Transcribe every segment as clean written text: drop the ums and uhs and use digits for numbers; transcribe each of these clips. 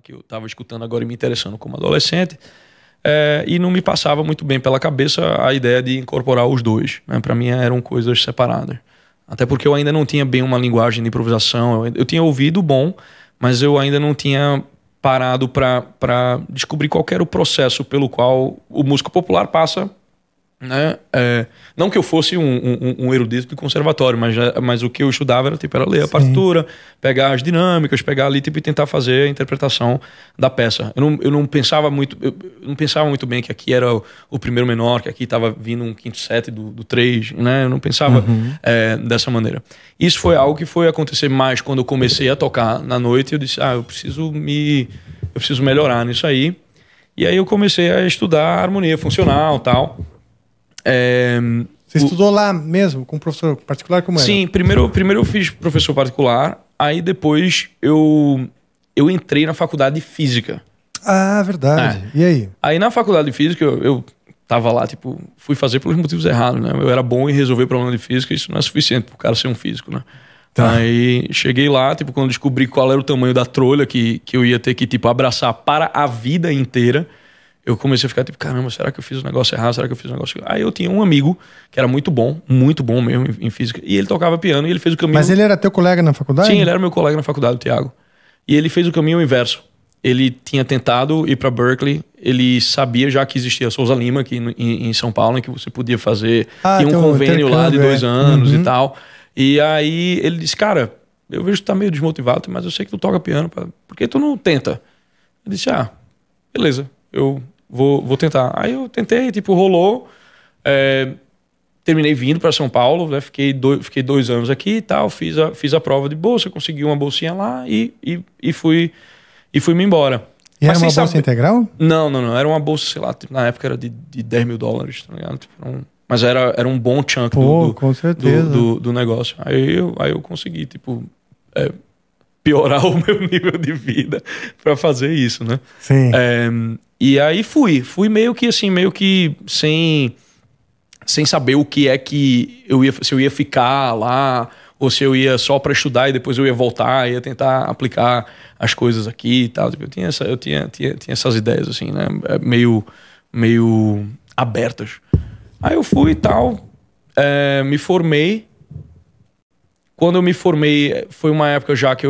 que eu estava escutando agora e me interessando como adolescente, e não me passava muito bem pela cabeça a ideia de incorporar os dois, né? Para mim eram coisas separadas. Até porque eu ainda não tinha bem uma linguagem de improvisação. Eu tinha ouvido bom, mas eu ainda não tinha parado para descobrir qual era o processo pelo qual o músico popular passa, né? Não que eu fosse um erudito de conservatório, mas o que eu estudava era ler a partitura, pegar as dinâmicas, pegar ali e tentar fazer a interpretação da peça. Eu não pensava muito bem que aqui era o primeiro menor, que aqui estava vindo um quinto set do 3, né? Eu não pensava dessa maneira. Isso foi algo que foi acontecer mais quando eu comecei a tocar na noite. Eu disse, eu preciso melhorar nisso aí. E aí eu comecei a estudar harmonia funcional e tal. Você estudou lá mesmo, com um professor particular? Como era? Sim, primeiro eu fiz professor particular, aí depois eu entrei na faculdade de física. Ah, verdade. E aí? Aí na faculdade de física eu tava lá, fui fazer pelos motivos errados, né? Eu era bom em resolver problema de física, isso não é suficiente pro cara ser um físico, né? Tá. Aí cheguei lá, quando descobri qual era o tamanho da trolha que eu ia ter que, abraçar para a vida inteira, eu comecei a ficar caramba, será que eu fiz o negócio errado? Será que eu fiz o negócio errado? Aí eu tinha um amigo que era muito bom mesmo em física, e ele tocava piano e ele fez o caminho... Mas ele era teu colega na faculdade? Sim, ele era meu colega na faculdade, o Thiago. E ele fez o caminho inverso. Ele tinha tentado ir para Berkeley, ele sabia já que existia a Souza Lima aqui em São Paulo, em que você podia fazer... tinha um convênio lá de 2 anos e tal. E aí ele disse, cara, eu vejo que tu tá meio desmotivado, mas eu sei que tu toca piano, por que tu não tenta? Eu disse, beleza, eu vou tentar. Aí eu tentei, rolou. Terminei vindo para São Paulo, né? Fiquei 2 anos aqui e tal, fiz a prova de bolsa, consegui uma bolsinha lá e fui-me embora. E mas era uma bolsa integral? Não. Era uma bolsa, sei lá, na época era de $10 mil, tá ligado? Mas era um bom chunk com certeza. do negócio. Aí eu consegui, piorar o meu nível de vida para fazer isso, né? Sim. E aí fui meio que sem saber o que é que se eu ia ficar lá ou se eu ia só para estudar e depois eu ia voltar, ia tentar aplicar as coisas aqui e tal. Eu tinha essas ideias assim, né? Meio abertas. Aí eu fui e tal, me formei. Quando eu me formei, foi uma época já que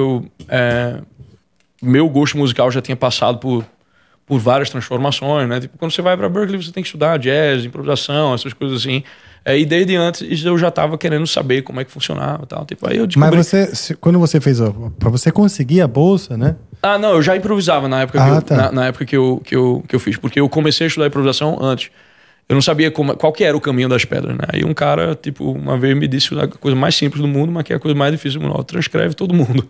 meu gosto musical já tinha passado por várias transformações, né? Quando você vai para Berkeley, você tem que estudar jazz, improvisação, essas coisas assim. E desde antes eu já estava querendo saber como é que funcionava e tal. Aí eu descobri... Mas quando você fez... Para você conseguir a bolsa, né? Não, eu já improvisava na época, na época que eu fiz. Porque eu comecei a estudar improvisação antes. Eu não sabia qual que era o caminho das pedras, né? Aí um cara, uma vez me disse a coisa mais simples do mundo, mas que é a coisa mais difícil do mundo. Transcreve todo mundo.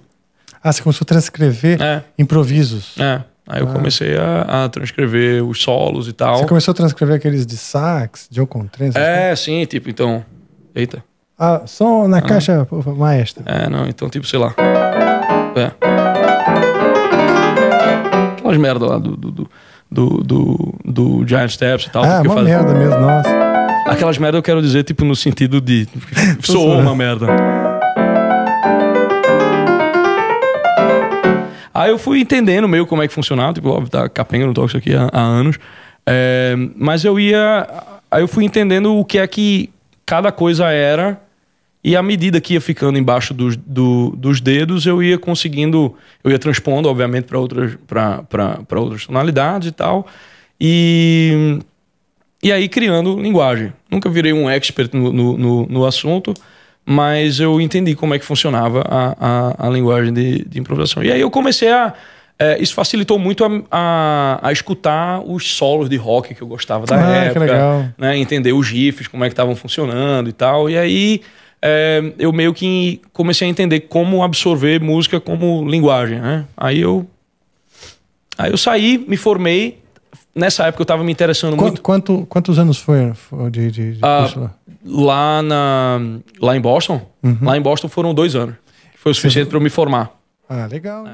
Você começou a transcrever improvisos. Aí eu comecei a transcrever os solos e tal. Você começou a transcrever aqueles de sax, de Contrans? Sim, então... Eita. Som na caixa maestra. Não, então sei lá. Aquelas merda lá do Giant Steps e tal. Uma merda mesmo, nossa. Aquelas merda eu quero dizer, no sentido de... Soou uma merda. Aí eu fui entendendo meio como é que funcionava, óbvio, tá capenga, não toco isso aqui há anos. Mas aí eu fui entendendo o que é que cada coisa era, e à medida que ia ficando embaixo dos dedos, eu ia conseguindo, eu ia transpondo, obviamente, para outras tonalidades e tal, e aí criando linguagem. Nunca virei um expert no assunto, mas eu entendi como é que funcionava a linguagem de improvisação. E aí eu comecei isso facilitou muito a escutar os solos de rock que eu gostava da época. Que legal. Né, entender os riffs, como é que estavam funcionando e tal. E aí eu meio que comecei a entender como absorver música como linguagem, né? Aí eu saí, me formei. Nessa época eu estava me interessando muito. Quantos anos foi de curso lá? Lá em Boston? Lá em Boston foram 2 anos. Que foi o suficiente para eu me formar. Legal.